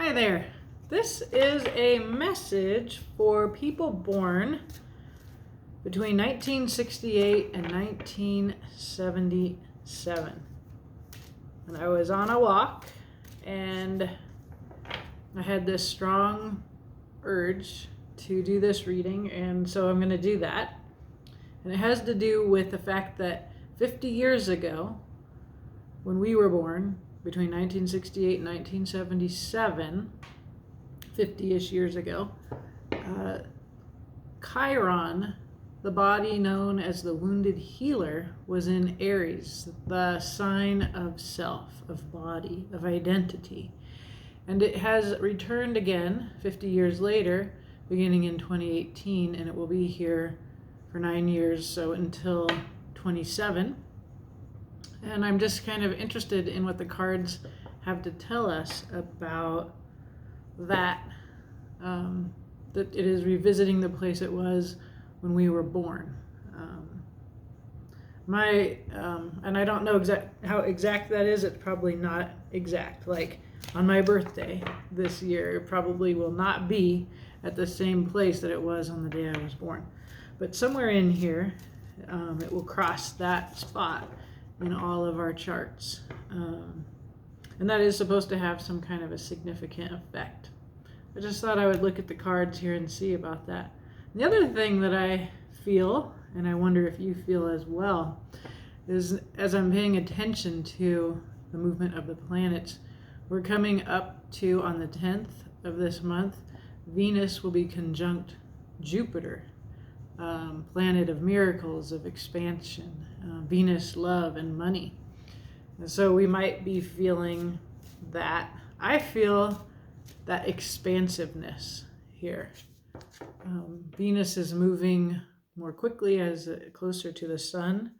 Hi there. This is a message for people born between 1968 and 1977. And I was on a walk and I had this strong urge to do this reading, and so I'm going to do that. And it has to do with the fact that 50 years ago, when we were born, between 1968 and 1977, 50-ish years ago, Chiron, the body known as the wounded healer, was in Aries, the sign of self, of body, of identity. And it has returned again 50 years later, beginning in 2018, and it will be here for 9 years, so until 27. And I'm just kind of interested in what the cards have to tell us about that, that it is revisiting the place it was when we were born. And I don't know how exact that is. It's probably not exact. Like on my birthday this year, it probably will not be at the same place that it was on the day I was born. But somewhere in here, it will cross that spot in all of our charts. And that is supposed to have some kind of a significant effect. I just thought I would look at the cards here and see about that. The other thing that I feel, and I wonder if you feel as well, is as I'm paying attention to the movement of the planets, we're coming up to, on the 10th of this month, Venus will be conjunct Jupiter, planet of miracles, of expansion, Venus, love, and money. And so we might be feeling that. I feel that expansiveness here. Venus is moving more quickly as closer to the sun.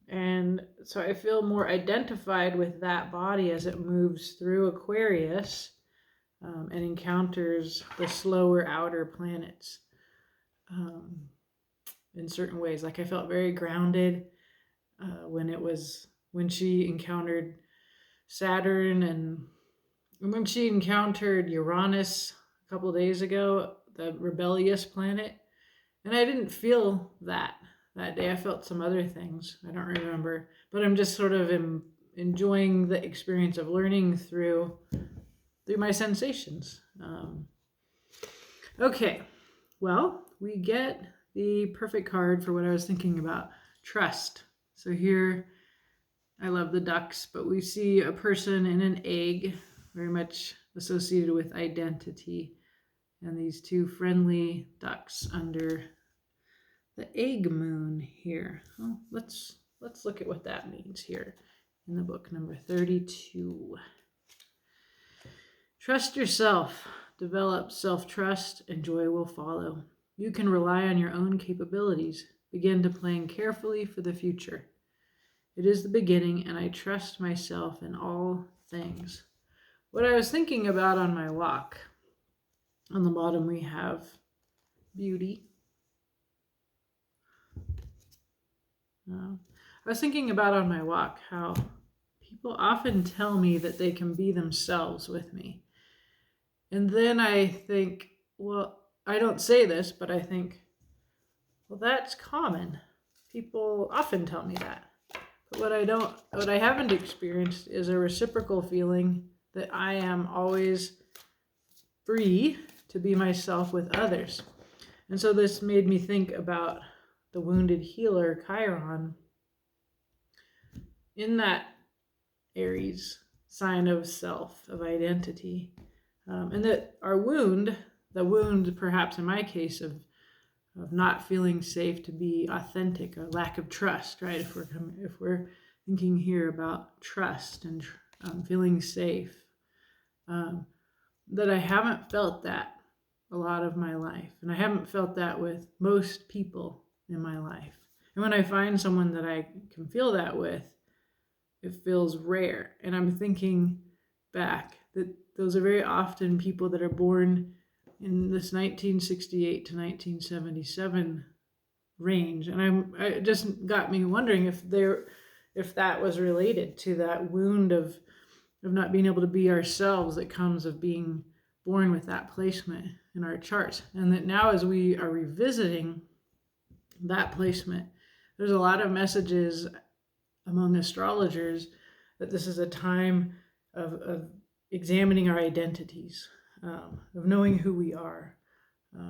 And so I feel more identified with that body as it moves through Aquarius and encounters the slower outer planets in certain ways. Like I felt very grounded when she encountered Saturn, and when she encountered Uranus a couple days ago, the rebellious planet. And I didn't feel that day. I felt some other things. I don't remember. But I'm just sort of enjoying the experience of learning through my sensations. Okay. Well, we get the perfect card for what I was thinking about. Trust. So here, I love the ducks, but we see a person in an egg, very much associated with identity, and these two friendly ducks under the egg moon here. Well, let's look at what that means here in the book, number 32. Trust yourself, develop self-trust, and joy will follow. You can rely on your own capabilities. Begin to plan carefully for the future. It is the beginning, and I trust myself in all things. What I was thinking about on my walk, on the bottom we have beauty. I was thinking about on my walk how people often tell me that they can be themselves with me. And then I think, well, I don't say this, but I think, well, that's common. People often tell me that. But what I haven't experienced is a reciprocal feeling that I am always free to be myself with others. And so this made me think about the wounded healer, Chiron, in that Aries sign of self, of identity. And that our wound, the wound perhaps in my case of not feeling safe to be authentic, a lack of trust, right? If we're thinking here about trust and feeling safe, that I haven't felt that a lot of my life, and I haven't felt that with most people in my life. And when I find someone that I can feel that with, it feels rare. And I'm thinking back that those are very often people that are born in this 1968 to 1977 range, and it just got me wondering if that was related to that wound of of not being able to be ourselves that comes of being born with that placement in our charts. And that now, as we are revisiting that placement, there's a lot of messages among astrologers that this is a time of examining our identities, of knowing who we are.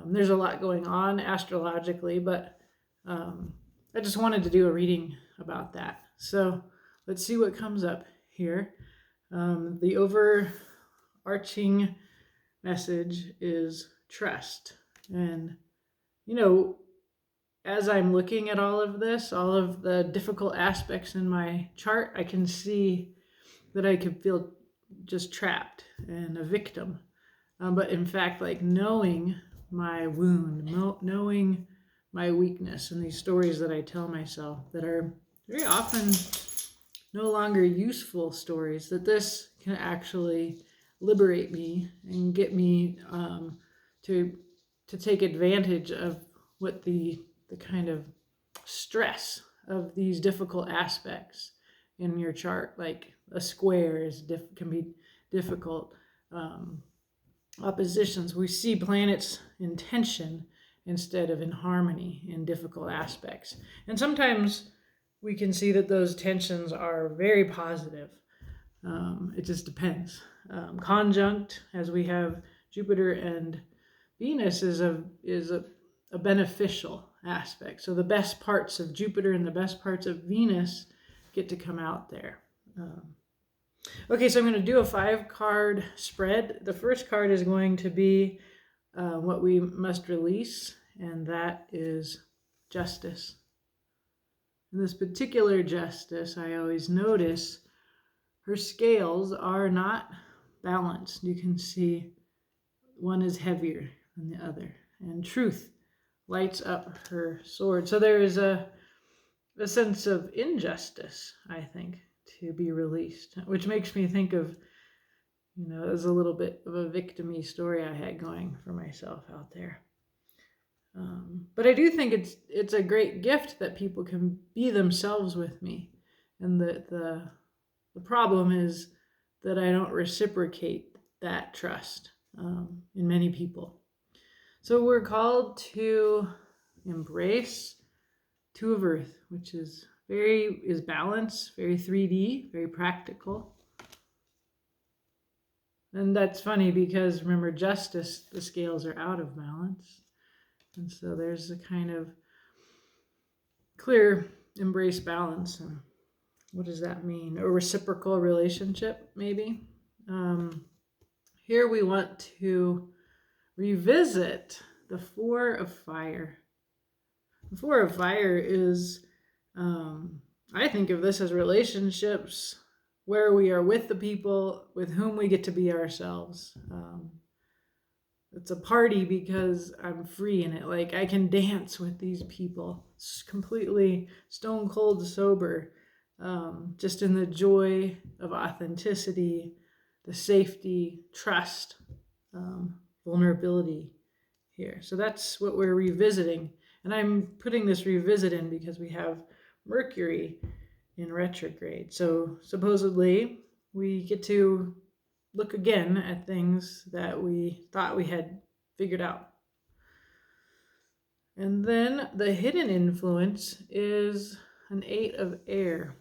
There's a lot going on astrologically, but I just wanted to do a reading about that. So let's see what comes up here. The overarching message is trust. And, as I'm looking at all of this, all of the difficult aspects in my chart, I can see that I could feel just trapped and a victim. But in fact, like knowing my wound, knowing my weakness, and these stories that I tell myself that are very often no longer useful stories, that this can actually liberate me and get me to take advantage of what the kind of stress of these difficult aspects in your chart, like a square can be difficult. Oppositions, we see planets in tension instead of in harmony in difficult aspects. And sometimes we can see that those tensions are very positive. It just depends. Conjunct, as we have Jupiter and Venus, is a beneficial aspect. So the best parts of Jupiter and the best parts of Venus get to come out there. Okay, so I'm going to do a 5-card spread. The first card is going to be what we must release, and that is justice. In this particular justice, I always notice her scales are not balanced. You can see one is heavier than the other, and truth lights up her sword. So there is a sense of injustice, I think, to be released, which makes me think of, as a little bit of a victim-y story I had going for myself out there. But I do think it's a great gift that people can be themselves with me, and the problem is that I don't reciprocate that trust in many people. So we're called to embrace Two of Earth, which is balance, very 3D, very practical. And that's funny because, remember, justice, the scales are out of balance. And so there's a kind of clear embrace balance. And what does that mean? A reciprocal relationship, maybe? Here we want to revisit the Four of Fire. The Four of Fire is, I think of this as relationships where we are with the people with whom we get to be ourselves. It's a party because I'm free in it. Like, I can dance with these people. It's completely stone cold sober, just in the joy of authenticity, the safety, trust, vulnerability here. So that's what we're revisiting. And I'm putting this revisit in because we have Mercury in retrograde. So supposedly we get to look again at things that we thought we had figured out. And then the hidden influence is an 8 of Air.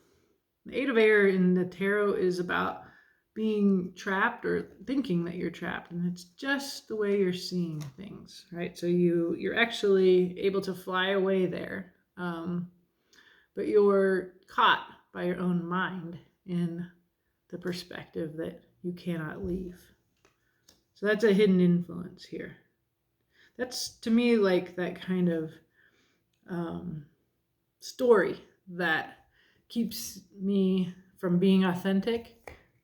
The 8 of Air in the tarot is about being trapped or thinking that you're trapped, and it's just the way you're seeing things, right? So you're actually able to fly away there, but you're caught by your own mind in the perspective that you cannot leave. So that's a hidden influence here. That's, to me, like that kind of story that keeps me from being authentic.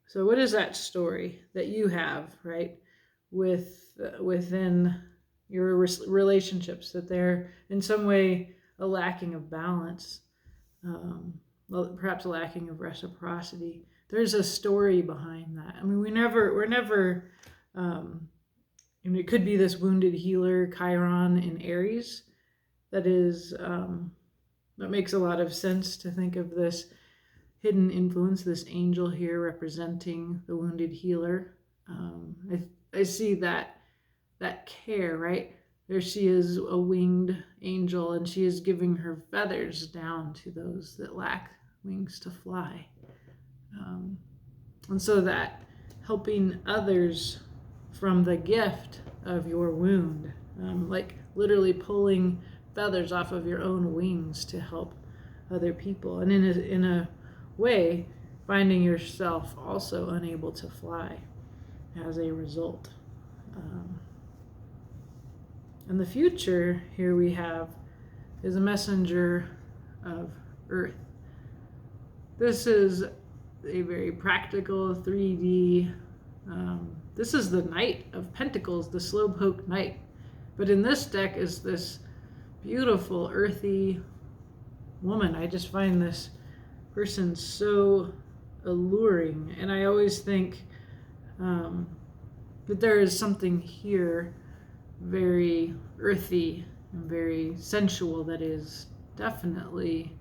So what is that story that you have, right, within your relationships, that they're in some way a lacking of balance, perhaps a lacking of reciprocity? There's a story behind that. I mean, we're never, and it could be this wounded healer, Chiron in Aries, that makes a lot of sense to think of this hidden influence, this angel here representing the wounded healer. I see that care, right? There she is, a winged angel, and she is giving her feathers down to those that lack wings to fly. And so that helping others from the gift of your wound, like literally pulling feathers off of your own wings to help other people. And in a way, finding yourself also unable to fly as a result. And the future here we have is a messenger of earth. This is a very practical 3D. This is the Knight of Pentacles, the Slowpoke Knight. But in this deck is this beautiful earthy woman. I just find this person so alluring. And I always think that there is something here very earthy and very sensual that is definitely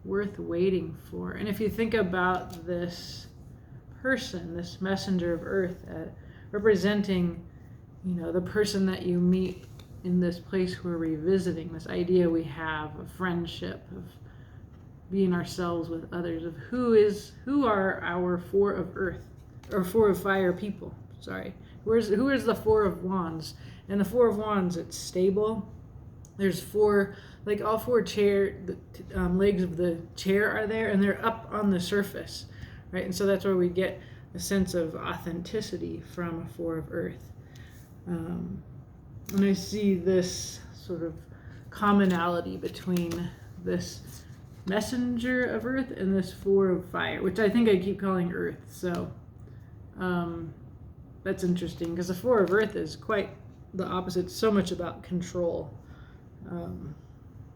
worth waiting for. And if you think about this person, this messenger of earth, representing, the person that you meet in this place we're revisiting, this idea we have of friendship, of being ourselves with others, of who are our four of earth, or four of fire people, sorry. Who is the Four of Wands? And the Four of Wands, it's stable. There's four, like all four legs of the chair are there, and they're up on the surface, right? And so that's where we get a sense of authenticity from a Four of Earth. And I see this sort of commonality between this messenger of earth and this Four of Fire, which I think I keep calling earth. So that's interesting, because the Four of Earth is quite the opposite, so much about control.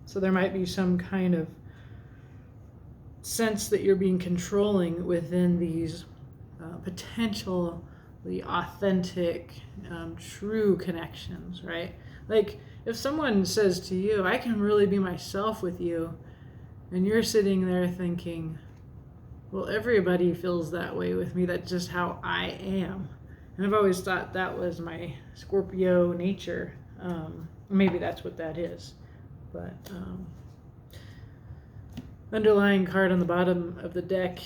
So there might be some kind of sense that you're being controlling within these potentially authentic, true connections, right? Like if someone says to you, I can really be myself with you, and you're sitting there thinking, well, everybody feels that way with me, that's just how I am. And I've always thought that was my Scorpio nature. Maybe that's what that is. But underlying card on the bottom of the deck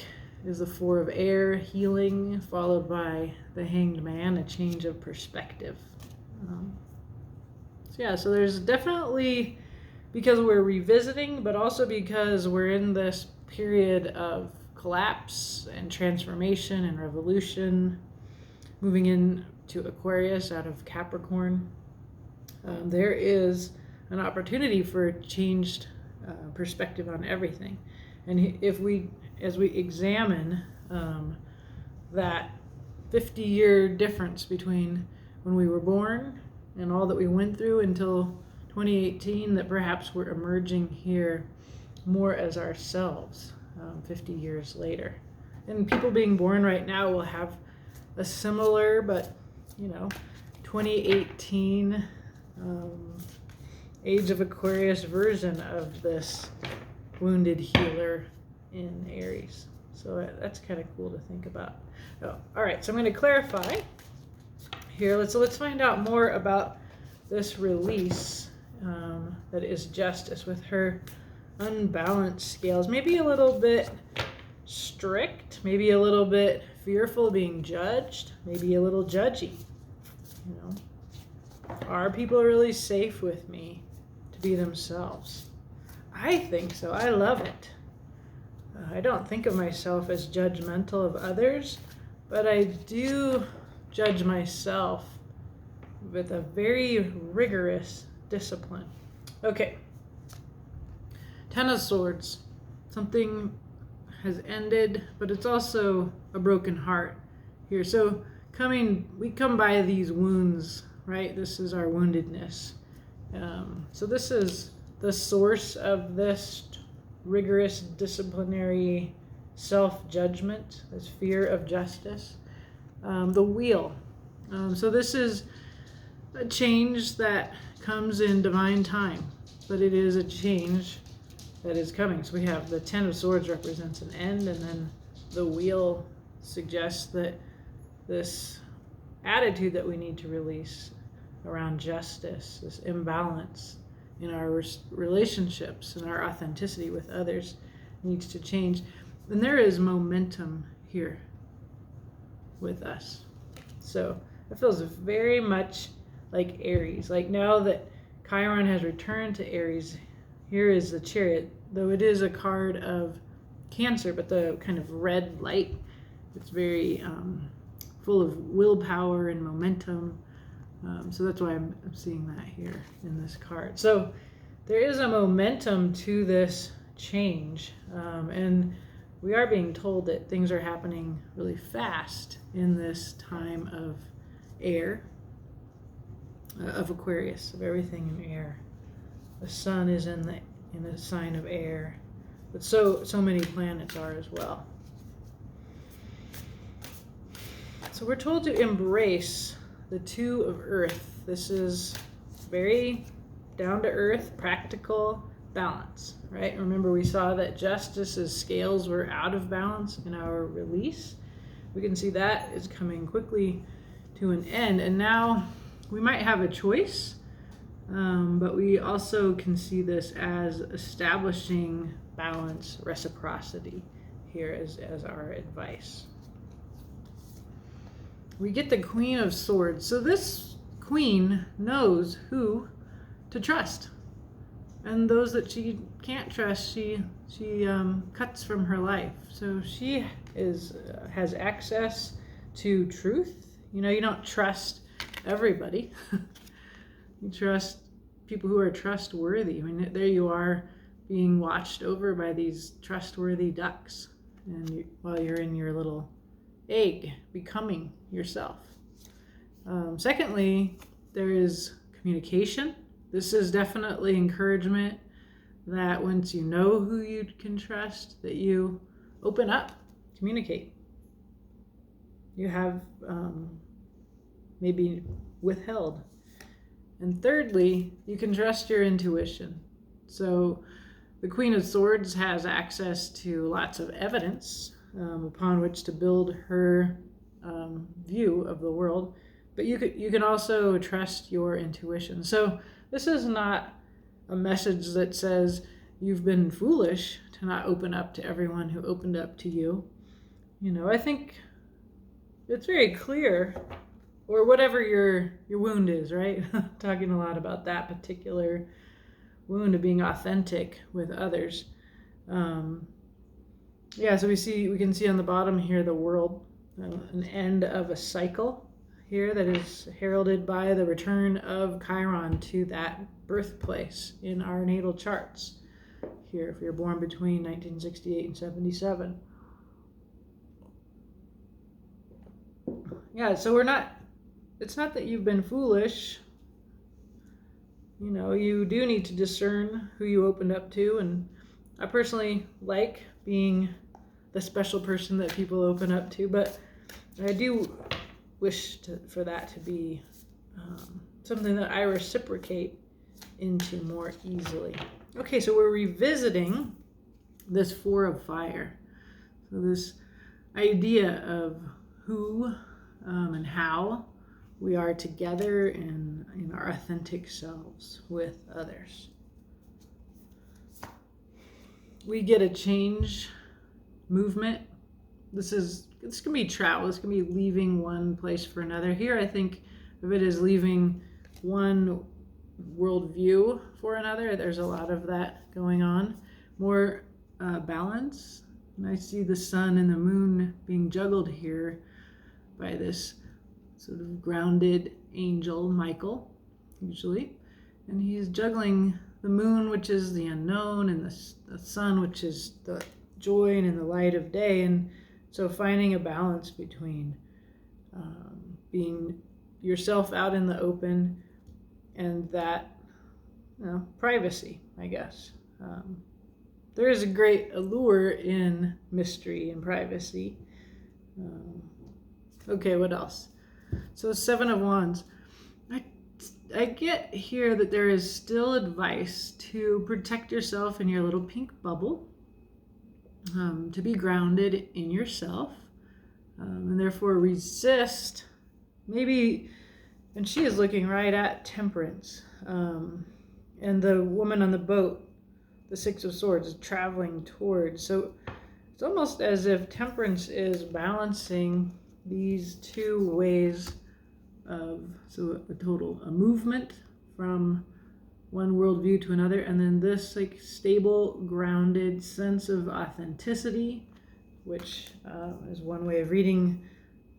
is the Four of Air, healing, followed by the Hanged Man, a change of perspective. So there's definitely, because we're revisiting, but also because we're in this period of collapse and transformation and revolution, moving into Aquarius out of Capricorn, there is an opportunity for a changed perspective on everything. And as we examine that 50-year difference between when we were born and all that we went through until 2018, that perhaps we're emerging here more as ourselves 50 years later. And people being born right now will have a similar, but 2018 Age of Aquarius version of this wounded healer in Aries. So that's kind of cool to think about. Oh, all right, so I'm going to clarify here. Let's find out more about this release that is Justice, with her unbalanced scales. Maybe a little bit strict, maybe a little bit fearful of being judged, maybe a little judgy. Are people really safe with me to be themselves? I think so. I love it. I don't think of myself as judgmental of others, but I do judge myself with a very rigorous discipline. Okay. Ten of Swords. Something has ended, but it's also a broken heart here. So we come by these wounds, right? This is our woundedness. So this is the source of this rigorous disciplinary self-judgment, this fear of justice. The Wheel. So this is a change that comes in divine time, but it is a change that is coming. So we have the Ten of Swords represents an end, and then the Wheel suggests that this attitude that we need to release around justice, this imbalance in our relationships and our authenticity with others needs to change. And there is momentum here with us. So it feels very much like Aries. Like now that Chiron has returned to Aries, here is the Chariot, though it is a card of Cancer, but the kind of red light. It's very full of willpower and momentum. So that's why I'm seeing that here in this card. So there is a momentum to this change. And we are being told that things are happening really fast in this time of air, of Aquarius, of everything in air. The sun is in a sign of air, but so many planets are as well. So we're told to embrace the Two of Earth. This is very down to earth, practical balance, right? Remember, we saw that justice's scales were out of balance in our release. We can see that is coming quickly to an end, and now we might have a choice, but we also can see this as establishing balance, reciprocity here as our advice. We get the Queen of Swords. So this queen knows who to trust, and those that she can't trust, she cuts from her life. So she has access to truth. You know, you don't trust everybody. You trust people who are trustworthy. I mean, there you are being watched over by these trustworthy ducks, and while you're in your little egg, becoming yourself. Secondly, there is communication. This is definitely encouragement that once you know who you can trust, that you open up, communicate. You have maybe withheld. And thirdly, you can trust your intuition. So the Queen of Swords has access to lots of evidence upon which to build her view of the world, but you can also trust your intuition. So this is not a message that says you've been foolish to not open up to everyone who opened up to you. You know, I think it's very clear, or whatever your wound is, right? Talking a lot about that particular wound of being authentic with others. Yeah, so we can see on the bottom here the world, an end of a cycle here that is heralded by the return of Chiron to that birthplace in our natal charts. Here, if you're born between 1968 and 77. Yeah, so it's not that you've been foolish. You know, you do need to discern who you opened up to, and I personally like being the special person that people open up to, but I do wish for that to be something that I reciprocate into more easily. Okay, so we're revisiting this Four of Fire. So this idea of who and how we are together in our authentic selves with others. We get a change movement. It's gonna be travel. It's gonna be leaving one place for another. Here, I think of it as leaving one worldview for another. There's a lot of that going on. More balance. And I see the sun and the moon being juggled here by this sort of grounded angel, Michael, usually. And he's juggling the moon, which is the unknown, and the sun, which is the joy and in the light of day. And so finding a balance between being yourself out in the open and that, privacy, I guess. There is a great allure in mystery and privacy. Okay, what else? So Seven of Wands. I get here that there is still advice to protect yourself in your little pink bubble, to be grounded in yourself, and therefore resist maybe. And she is looking right at Temperance, and the woman on the boat, the Six of Swords, is traveling towards. So it's almost as if Temperance is balancing these two ways of, so a movement from one worldview to another, and then this like stable, grounded sense of authenticity, which is one way of reading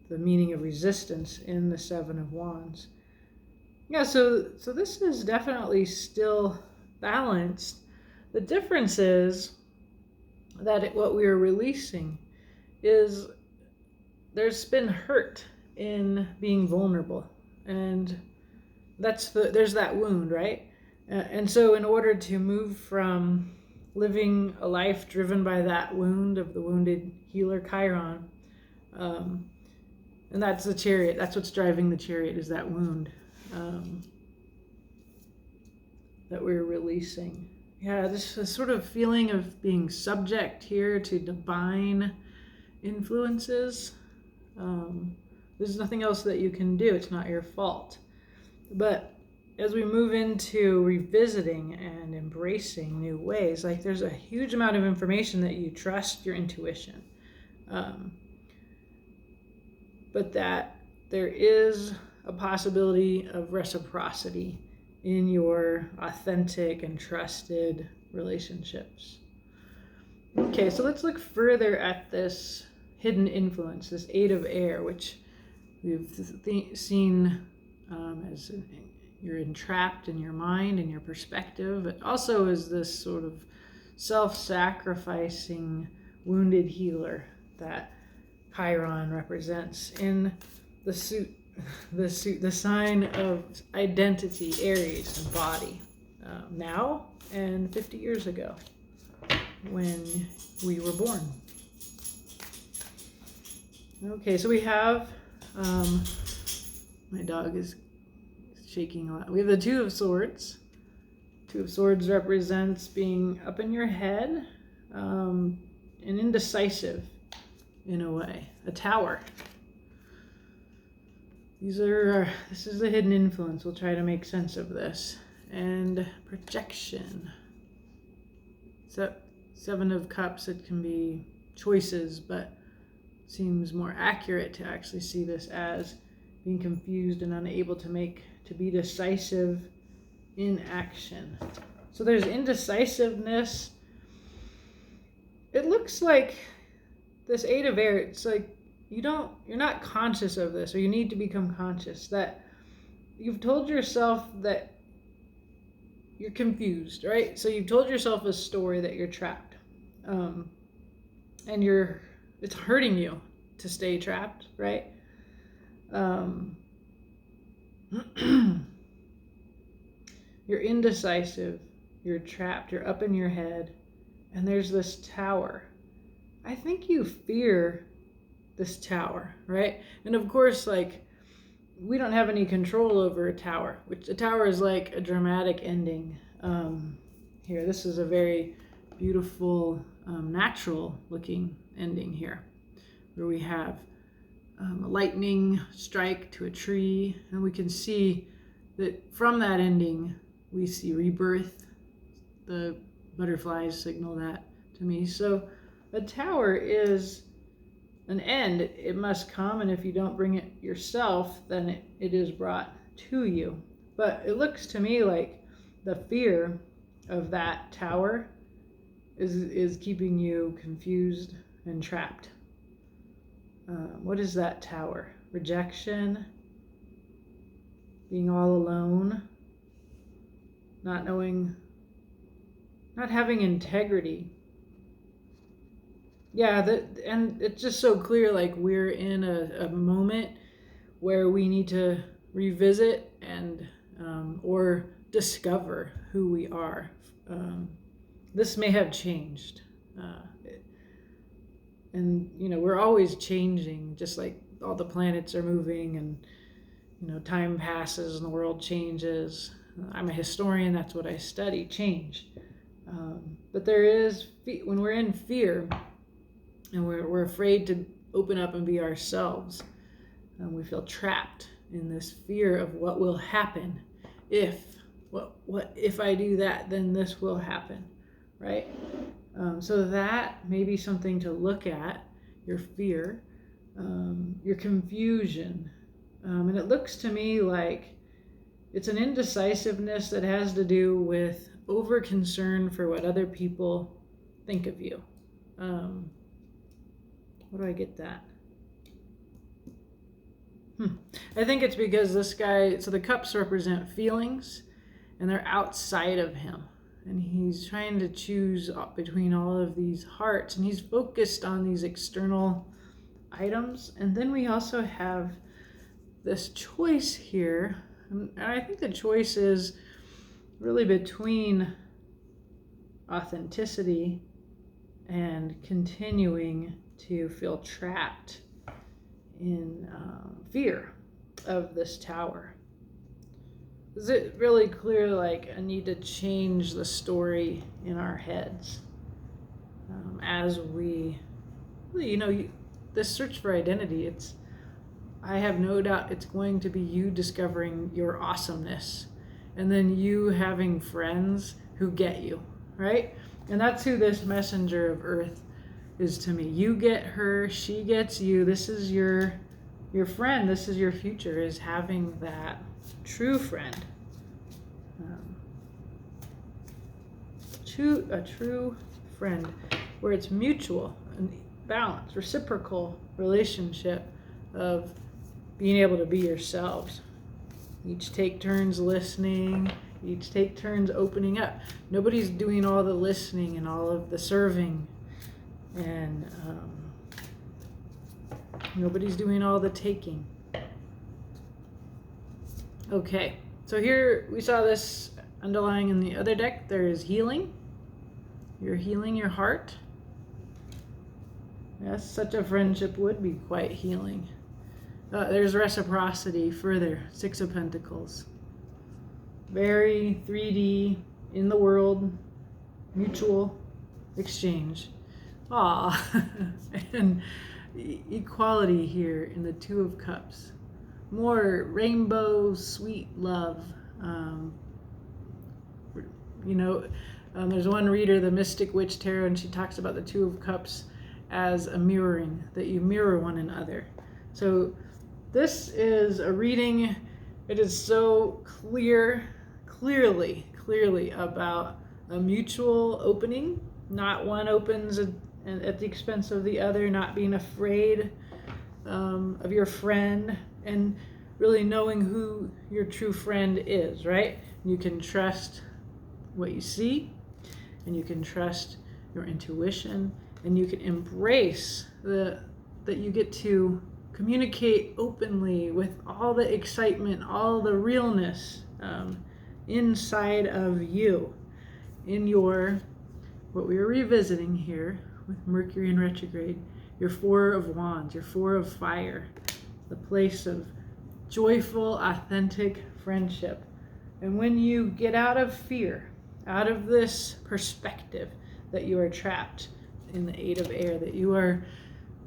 the meaning of resistance in the Seven of Wands. Yeah, so this is definitely still balanced. The difference is that what we are releasing is there's been hurt in being vulnerable, and there's that wound, right? And so in order to move from living a life driven by that wound of the wounded healer Chiron, and that's the Chariot, that's what's driving the Chariot, is that wound that we're releasing. Yeah, this sort of feeling of being subject here to divine influences. There's nothing else that you can do. It's not your fault. But as we move into revisiting and embracing new ways, like there's a huge amount of information that you trust your intuition. But that there is a possibility of reciprocity in your authentic and trusted relationships. Okay, so let's look further at this hidden influence, this Eight of Air, which we've seen as you're entrapped in your mind and your perspective. It also is this sort of self-sacrificing wounded healer that Chiron represents in the sign of identity, Aries, and body, now and 50 years ago when we were born. Okay, so we have, my dog is shaking a lot. We have the Two of Swords. Two of Swords represents being up in your head, and indecisive in a way. A Tower. This is the hidden influence. We'll try to make sense of this. And projection. So Seven of Cups, it can be choices, but seems more accurate to actually see this as being confused and unable to be decisive in action. So there's indecisiveness. It looks like this Eight of Air, it's like you're not conscious of this, or you need to become conscious that you've told yourself that you're confused, right? So you've told yourself a story that you're trapped, and it's hurting you to stay trapped, right? You're indecisive, you're trapped, you're up in your head, and there's this tower. I think you fear this tower, right? And of course, like, we don't have any control over a tower, which a tower is like a dramatic ending. Here, this is a very beautiful, natural looking ending here, where we have a lightning strike to a tree, and we can see that from that ending we see rebirth. The butterflies signal that to me. So a tower is an end. It must come, and if you don't bring it yourself, then it is brought to you. But it looks to me like the fear of that tower is keeping you confused and trapped. What is that tower? Rejection, being all alone, not having integrity. Yeah, and it's just so clear, like we're in a moment where we need to revisit and or discover who we are. This may have changed, and we're always changing, just like all the planets are moving, and time passes and the world changes. I'm a historian, that's what I study, change. But there is, when we're in fear and we're afraid to open up and be ourselves, and we feel trapped in this fear of what will happen what if I do that, then this will happen, right? So that may be something to look at, your fear, your confusion. And it looks to me like it's an indecisiveness that has to do with over concern for what other people think of you. How do I get that? I think it's because this guy, so the cups represent feelings and they're outside of him. And he's trying to choose between all of these hearts, and he's focused on these external items. And then we also have this choice here. And I think the choice is really between authenticity and continuing to feel trapped in fear of this tower. Is it really clear, like, a need to change the story in our heads as we, this search for identity, I have no doubt it's going to be you discovering your awesomeness and then you having friends who get you, right? And that's who this messenger of earth is to me. You get her, she gets you. This is your friend. This is your future, is having that true friend. A true friend where it's mutual and balanced, reciprocal relationship of being able to be yourselves. Each take turns listening, each take turns opening up. Nobody's doing all the listening and all of the serving, and nobody's doing all the taking. Okay, so here we saw this underlying in the other deck. There is healing. You're healing your heart. Yes, such a friendship would be quite healing. There's reciprocity further. 6 of Pentacles. Very 3D, in the world, mutual exchange. And equality here in the 2 of Cups. More rainbow, sweet love. There's one reader, the Mystic Witch Tarot, and she talks about the 2 of Cups as a mirroring, that you mirror one another. So this is a reading. It is so clearly about a mutual opening. Not one opens at the expense of the other, not being afraid of your friend, and really knowing who your true friend is, right? You can trust what you see, and you can trust your intuition, and you can embrace that you get to communicate openly with all the excitement, all the realness inside of you, in your, what we are revisiting here with Mercury in retrograde, your 4 of Wands, your 4 of Fire, the place of joyful, authentic friendship. And when you get out of fear, out of this perspective that you are trapped in the 8 of Air, that you are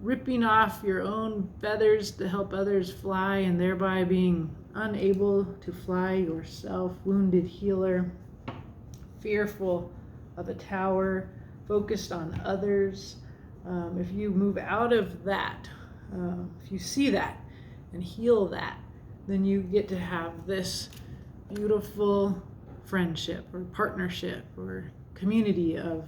ripping off your own feathers to help others fly, and thereby being unable to fly yourself, wounded healer, fearful of a tower, focused on others. If you move out of that, if you see that and heal that, then you get to have this beautiful friendship or partnership or community of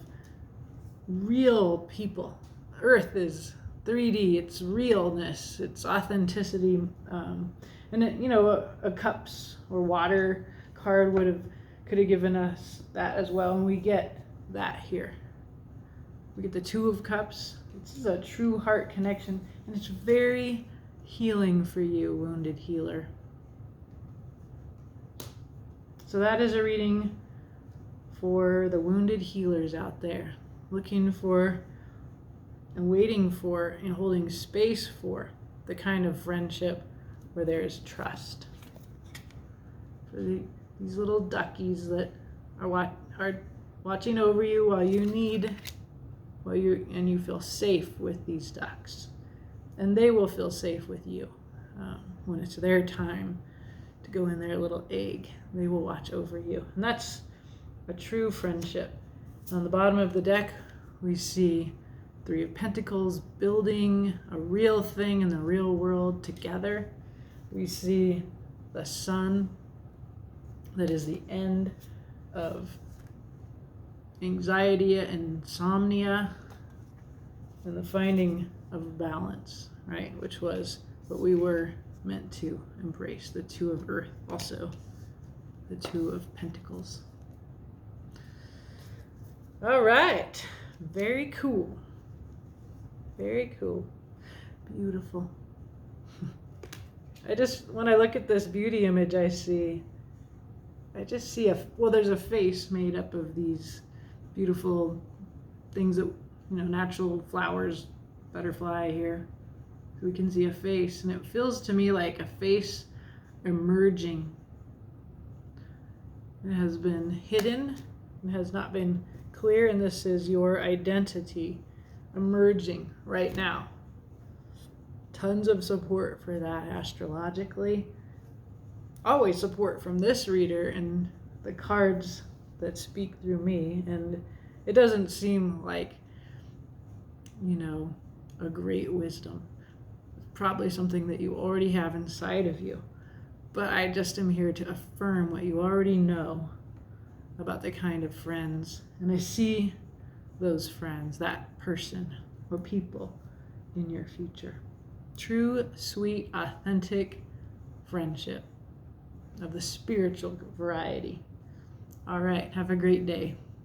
real people. Earth is 3D, it's realness, it's authenticity, and a cups or water card could have given us that as well, and we get that here. We get the 2 of Cups. This is a true heart connection, and it's very healing for you, wounded healer. So that is a reading for the wounded healers out there, looking for and waiting for and holding space for the kind of friendship where there is trust. for these little duckies that are watching over you while you feel safe with these ducks, and they will feel safe with you when it's their time to go in their little egg. They will watch over you, and that's a true friendship. On the bottom of the deck, we see Three of Pentacles, building a real thing in the real world together. We see the Sun, that is the end of anxiety and insomnia, and the finding of balance, right? Which was what we were meant to embrace. The Two of Earth, also the Two of Pentacles. All right, very cool. Very cool. Beautiful. When I look at this beauty image, I just see there's a face made up of these beautiful things that, natural flowers, butterfly here. So we can see a face, and it feels to me like a face emerging. It has been hidden, it has not been clear, and this is your identity emerging right now. Tons of support for that astrologically. Always support from this reader and the cards that speak through me. And it doesn't seem like, a great wisdom. It's probably something that you already have inside of you. But I just am here to affirm what you already know about the kind of friends. And I see those friends, that person or people in your future. True, sweet, authentic friendship of the spiritual variety. All right, have a great day.